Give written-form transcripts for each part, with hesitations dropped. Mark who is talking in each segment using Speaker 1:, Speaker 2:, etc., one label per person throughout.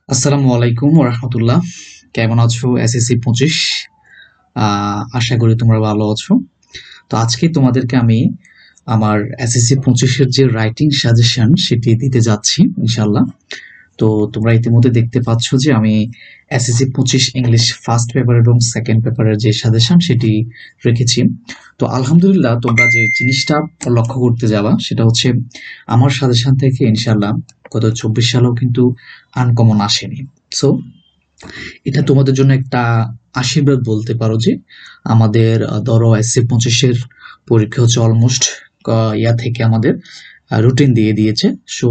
Speaker 1: আসসালামু আলাইকুম রাহমাতুল্লাহ। কেমন আছো এসএসসি 25? আশা করি তোমরা ভালো আছো। তো আজকে তোমাদেরকে আমি আমার এসএসসি 25 এর যে রাইটিং সাজেশন সেটি দিতে যাচ্ছি ইনশাআল্লাহ। তো তোমরা ইতিমধ্যে দেখতে পাচ্ছ যে আমি এসএসসি 25 ইংলিশ ফার্স্ট পেপার এবং সেকেন্ড পেপারের যে সাজেশন সেটি রেখেছি। তো আলহামদুলিল্লাহ তোমরা যে জিনিসটা লক্ষ্য করতে যাবা সেটা হচ্ছে আমার সাজেশন থেকে ইনশাআল্লাহ গত 24 সালেও কিন্তু আনকমন আসেনি। সো এটা তোমাদের জন্য একটা আশীর্বাদ বলতে পারো যে আমাদের ধরো এসএসসি 25 এর পরীক্ষা হচ্ছে অলমোস্ট ইয়া থেকে আমাদের রুটিন দিয়ে দিয়েছে। সো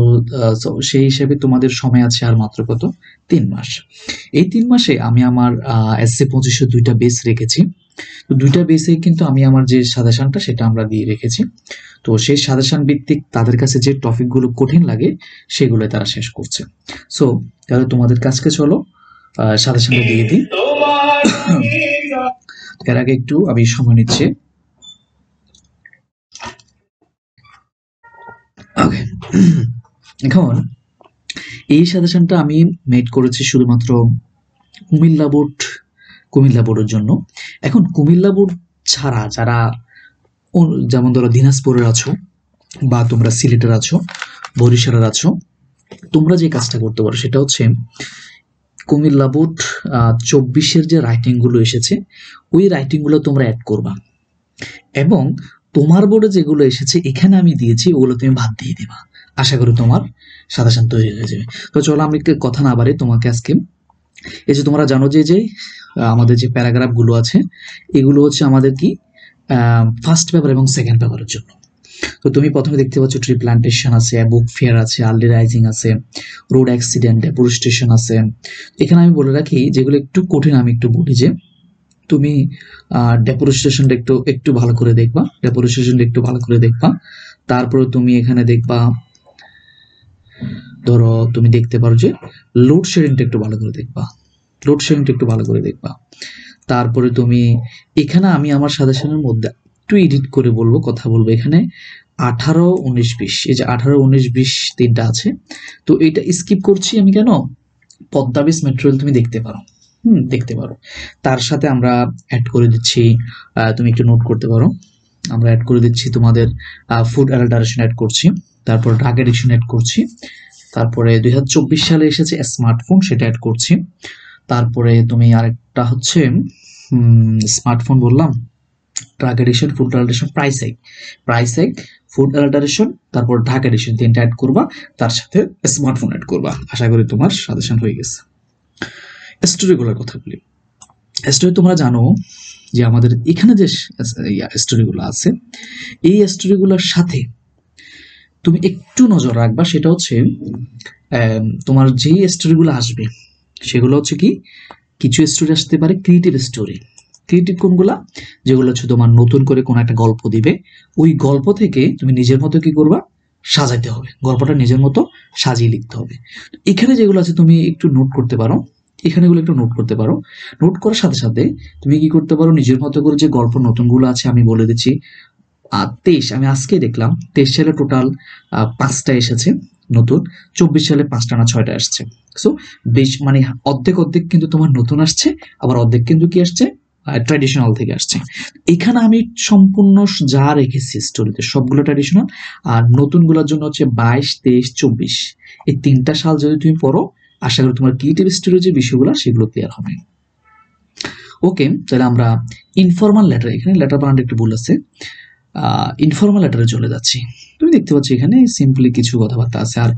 Speaker 1: সেই হিসেবে তোমাদের সময় আছে আর মাত্র কত 3 মাস। এই 3 মাসে আমি আমার এসএসসি 25 এর 2টা বেস রেখেছি। তো 2টা বেসে কিন্তু আমি আমার যে সাজেশনটা সেটা আমরা দিয়ে রেখেছি। তো সেই সাজেশন ভিত্তিক তাদের কাছে যে টপিকগুলো কঠিন লাগে সেগুলো তারা শেষ করছে। সো তাহলে তোমাদের কাছকে চলো সাজেশনটা দিয়ে দিই। এর আগে একটু আমি সময় নিচ্ছি। ওকে, এখন এই সাজেশনটা আমি মেড করেছি শুধুমাত্র কুমিল্লা বোর্ডের জন্য। এখন কুমিল্লা বোর্ড ছাড়া যারা যেমন ধরো দিনাজপুরের আছো বা তোমরা সিলেটের আছো, বরিশালের আছো, তোমরা যে কাজটা করতে পারো সেটা হচ্ছে কুমিল্লা বোর্ড 24-এর যে রাইটিং গুলো এসেছে ওই রাইটিং গুলো তোমরা অ্যাড করবা এবং তোমার বোর্ডে যেগুলো এসেছে এখানে আমি দিয়েছি ওগুলো তুমি বাদ দিয়ে দিবা। আশা করি তোমার সাজেশন তৈরি হয়ে যাবে। তো চলো আমি কথা না বাড়ি তোমাকে আজকে এই যে তোমরা জানো যে আমাদের যে প্যারাগ্রাফ গুলো আছে এগুলো হচ্ছে আমাদের কি ফার্স্ট পেপার এবং সেকেন্ড পেপারের জন্য। তো তুমি প্রথমে দেখতে পাচ্ছ ট্রি প্লান্টেশন আছে, বুক ফেয়ার আছে, আর্লি রাইজিং আছে, রোড অ্যাক্সিডেন্ট, ডেফোরেস্টেশন আছে। এখানে আমি বলে রাখি যেগুলো একটু কঠিন আমি একটু বলি যে তুমি ডেফোরেস্টেশনটা একটু ভালো করে দেখবা। তারপরে তুমি এখানে দেখবা, ধরো তুমি দেখতে পারো যে লোডশেডিংটা একটু ভালো করে দেখবা। তারপরে তুমি এখানে আমি আমার সাজেশনের মধ্যে একটু এডিট করে কথা বলবো। এখানে 18, 19, 20 এই যে 18, 19, 20 তিনটা আছে। তো এটা স্কিপ করছি আমি কেন? পদ্মা বেস ম্যাটেরিয়াল তুমি দেখতে পারো। তার সাথে আমরা অ্যাড করে দিচ্ছি, তুমি একটু নোট করতে পারো। আমরা অ্যাড করে দিচ্ছি তোমাদের ফুড অ্যাডাল্টারেশন অ্যাড করছি, তারপর ড্রাগ এডিকশন অ্যাড করছি, তারপরে 2024 সালে এসেছে স্মার্টফোন সেটা অ্যাড করছি। তারপরে তুমি আরেকটা হচ্ছে স্মার্টফোন বললাম, drug addiction, food adulteration, price hike, food adulteration, তারপর ড্রাগ এডিকশন তিনটা অ্যাড করবা, তার সাথে স্মার্টফোন অ্যাড করবা। আশা করি তোমার সাজেশন হয়ে গেছে। স্টোরিগুলোর কথা বলি। স্টোরি তোমরা জানো যে আমাদের এখানে যে স্টোরিগুলো আছে এই স্টোরিগুলোর সাথে তুমি একটু নজর রাখবা। সেটা হচ্ছে তোমার যেই স্টোরিগুলো আসবে সেগুলো হচ্ছে কি, কিছু স্টোরি আসতে পারে ক্রিয়েটিভ স্টোরি। ক্রিয়েটিভ কোনগুলা? যেগুলো হচ্ছে তোমার নতুন করে কোনো একটা গল্প দিবে, ওই গল্প থেকে তুমি নিজের মতো কি করবা, সাজাইতে হবে, গল্পটা নিজের মতো সাজিয়ে লিখতে হবে। এখানে যেগুলো আছে তুমি একটু নোট করতে পারো, নোট করার সাথে সাথে তুমি কি করতে পারো, নিজের মতো করে যে গল্প নতুনগুলো আছে আমি বলে দিচ্ছি। 23 আমি আজকে দেখলাম 23 সালে টোটাল 5টা এসেছে নতুন, 24 সালে 5টা না 6টা আসছে। সো বেশ মানে অর্ধেক কিন্তু তোমার নতুন আসছে, আবার অর্ধেক কিন্তু কি আসছে, ট্র্যাডিশনাল থেকে আসছে। এখানে আমি সম্পূর্ণ যা রেখেছি স্টোরিতে সবগুলো ট্র্যাডিশনাল, আর নতুনগুলোর জন্য হচ্ছে 22, 23, 24 এই 3টা সাল যদি তুমি পড়ো আশা করি তোমার ক্রিয়েটিভ স্টোরির যে বিষয়গুলো সেগুলো ক্লিয়ার হবে। ওকে, তাহলে আমরা ইনফর্মাল লেটার, এখানে লেটার বানানটা একটু ভুল আছে, ইনফর্মাল লেটারে চলে যাচ্ছি। তুমি দেখতে পাচ্ছ এখানে সিম্পলি কিছু কথাবার্তা আছে, আর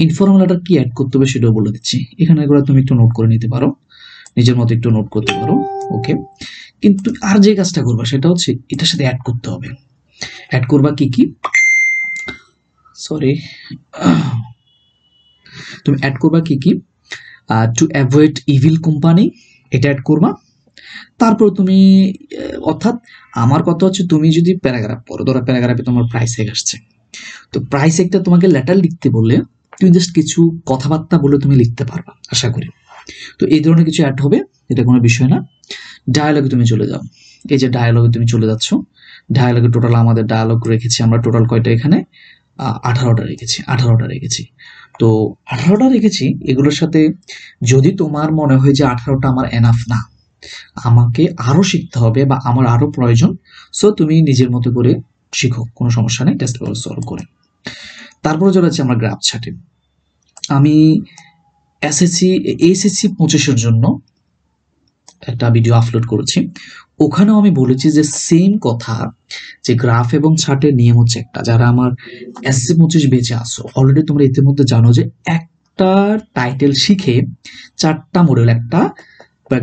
Speaker 1: ইনফর্মাল লেটার কি অ্যাড করতে হবে সেটাও বলে দিচ্ছি। এখানে এগুলো তুমি একটু নোট করে নিতে পারো, নিজের মতো একটু নোট করতে পারো। ওকে, কিন্তু আর যে কাজটা করবা সেটা হচ্ছে এটার সাথে অ্যাড করতে হবে। অ্যাড করবা কি কি, সরি, তুমি অ্যাড করবা কি কি, টু অ্যাভয়েড ইভিল কোম্পানি এটা অ্যাড করবা। তারপর তুমি অর্থাৎ আমার কথা হচ্ছে তুমি যদি প্যারাগ্রাফ পড়ো, ধরো প্যারাগ্রাফে তোমার প্রাইস এক আসছে, তো প্রাইস একটা তোমাকে লেটার লিখতে বললে তুমি জাস্ট কিছু কথাবার্তা বলে তুমি লিখতে পারবা আশা করি। তো এই ধরনের কিছু অ্যাড হবে, এটা কোনো বিষয় না। ডায়ালগে তুমি চলে যাও, এই যে ডায়ালগে তুমি চলে যাচ্ছ, ডায়ালগে টোটাল আমাদের ডায়ালগ রেখেছি আমরা টোটাল কয়টা, এখানে 18টা রেখেছি। তো 18টা রেখেছি। এগুলোর সাথে যদি তোমার মনে হয় যে 18টা আমার এনাফ না, আমাকে আরো শিখতে হবে বা আমার আরো প্রয়োজন, সো তুমি নিজের মতো করে শিখো, কোনো সমস্যা নেই, টেস্ট পেপার সলভ করে। তারপরে চলে যাচ্ছে আমার গ্রাফ চার্টে। আমি এইচএসসি 25-এর জন্য একটা ভিডিও আপলোড করেছি। ওখানেও আমি বলেছি যে সেম কথা, যে গ্রাফ এবং চার্টের নিয়ম হচ্ছে একটা। যারা আমার এসসি 25 বেঁচে আসো, অলরেডি তোমরা ইতিমধ্যে জানো যে একটা টাইটেল শিখে 4টা মডিউল, একটা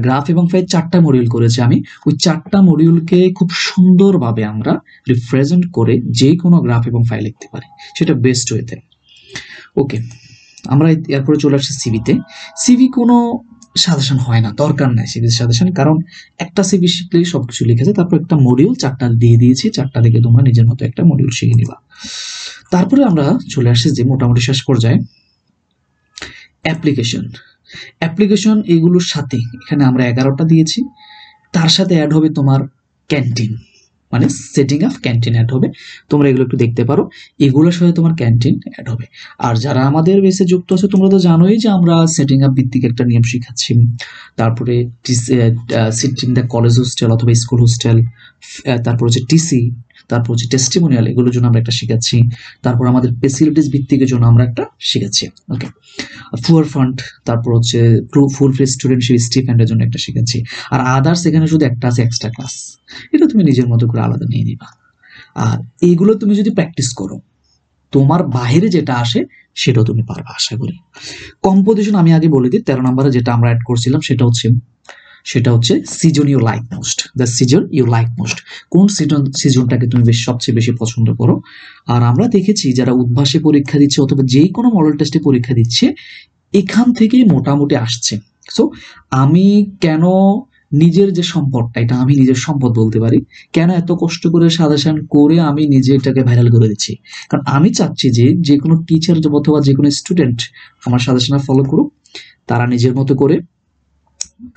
Speaker 1: গ্রাফ এবং ফাইল 4টা মডিউল করেছি আমি। ওই 4টা মডিউলকে খুব সুন্দরভাবে আমরা রিপ্রেজেন্ট করে যে কোনো গ্রাফ এবং ফাইল লিখতে পারি, সেটা বেস্ট ওয়েতে। ওকে, আমরা এরপরে চলে আসছি সিভিতে। সিভি কোনো সাজেশন হয় না, দরকার নাই সিভি সাজেশন, কারণ একটা সিভি শিখলেই সবকিছু লিখেছে। তারপর একটা মডিউল 4টা দিয়ে দিয়েছি, 4টা থেকে তোমরা নিজের মতো একটা মডিউল শিখে নিবা। তারপরে আমরা চলে আসছি যে মোটামুটি শেষ পর্যায়ে অ্যাপ্লিকেশন। অ্যাপ্লিকেশন এগুলোর সাথে এখানে আমরা 11টা দিয়েছি, তার সাথে অ্যাড হবে তোমার ক্যান্টিন, মানে সেটিং আপ ক্যান্টিন অ্যাড হবে। তোমরা এগুলো একটু দেখতে পারো, এগুলোর সাথে তোমার ক্যান্টিন অ্যাড হবে। আর যারা আমাদের বেসে যুক্ত আছে, তোমরা তো জানোই যে আমরা সেটিং আপ ভিত্তিক একটা নিয়ম শিখাচ্ছি। তারপরে সিটিং দ্য কলেজ হোস্টেল অথবা স্কুল হোস্টেল, তারপর হচ্ছে টিসি, তারপর হচ্ছে টেস্টিমোনিয়াল, এগুলোর জন্য আমরা একটা শিখাচ্ছি। তারপর আমাদের ফেসিলিটিস ভিত্তিকের জন্য আমরা একটা শিখাচ্ছি। ওকে, ফুয়ার ফান্ড, তারপর হচ্ছে ফুল ফ্রি স্টুডেন্টশিপ স্টিপেন্ডের জন্য একটা শিখাচ্ছি। আর আদার্স এখানে শুধু একটা আছে এক্সট্রা ক্লাস, এটা তুমি নিজের মতো করে আলাদা নিয়ে নিবা। আর এইগুলো তুমি যদি প্র্যাকটিস করো, তোমার বাইরে যেটা আসে সেটাও তুমি পারবা আশা করি। কম্পোজিশন আমি আগে বলে দিই, 13 নম্বরে যেটা আমরা অ্যাড করছিলাম সেটা হচ্ছে season you like most, the season you like most. কোন সিজনটাকে তুমি সবচেয়ে বেশি পছন্দ করো? আর আমরা দেখেছি যারা উদ্ভাসে পরীক্ষা দিচ্ছে অথবা যে কোনো মডেল টেস্টে পরীক্ষা দিচ্ছে, এখান থেকেই মোটামুটি আসছে। সো আমি কেন নিজের যে সম্পদটা, এটা আমি নিজের সম্পদ বলতে পারি, কেন এত কষ্ট করে সাজেশন করে আমি নিজে এটাকে ভাইরাল করে দিচ্ছি, কারণ আমি চাচ্ছি যে যে কোনো টিচার অথবা যে কোনো স্টুডেন্ট আমার সাজেশন ফলো করুক, তারা নিজের মতো করে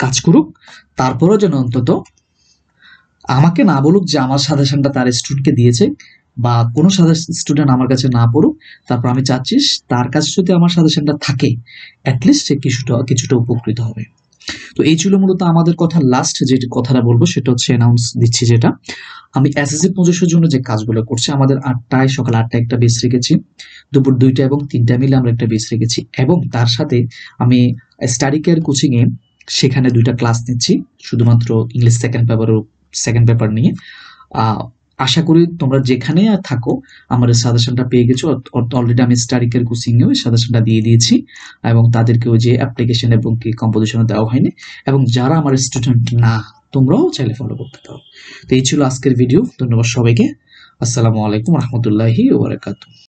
Speaker 1: কাজ করুক, তারপরেও যেন অন্তত আমাকে না বলুক যে আমার সাজেশনটা তার স্টুডেন্টকে দিয়েছে, বা কোনো স্টুডেন্ট আমার কাছে না পড়ুক। তারপর আমি চাচ্ছি তার কাছে যদি আমার সাজেশনটা থাকে, অ্যাটলিস্ট সে কিছুটা উপকৃত হবে। তো এই ছিল মূলত আমাদের কথা। লাস্ট যে কথাটা বলবো সেটা হচ্ছে অ্যানাউন্স দিচ্ছি, যেটা আমি এসএসসি 25-এর জন্য যে কাজগুলো করছি, আমাদের 8টায় সকাল 8টায় একটা বেস রেখেছি, দুপুর 2টা এবং 3টা মিলে আমরা একটা বেস রেখেছি, এবং তার সাথে আমি স্টাডি কেয়ার কোচিংয়ে সেখানে 2টা ক্লাস নিচ্ছি, শুধুমাত্র ইংলিশ সেকেন্ড পেপার নিয়ে। আশা করি তোমরা যেখানে থাকো আমার সাজেশনটা পেয়ে গেছো। অলরেডি আমি স্টাডি কেয়ার কোচিংয়েও সাজেশনটা দিয়ে দিয়েছি, এবং তাদেরকেও যে অ্যাপ্লিকেশন এবং কি কম্পোজিশনে দেওয়া হয়নি। এবং যারা আমার স্টুডেন্ট না, তোমরাও চাইলে ফলো করতে পারো। তো এই ছিল আজকের ভিডিও। ধন্যবাদ সবাইকে। আসসালামু আলাইকুম রহমতুল্লাহি ওয়া বারাকাতুহু।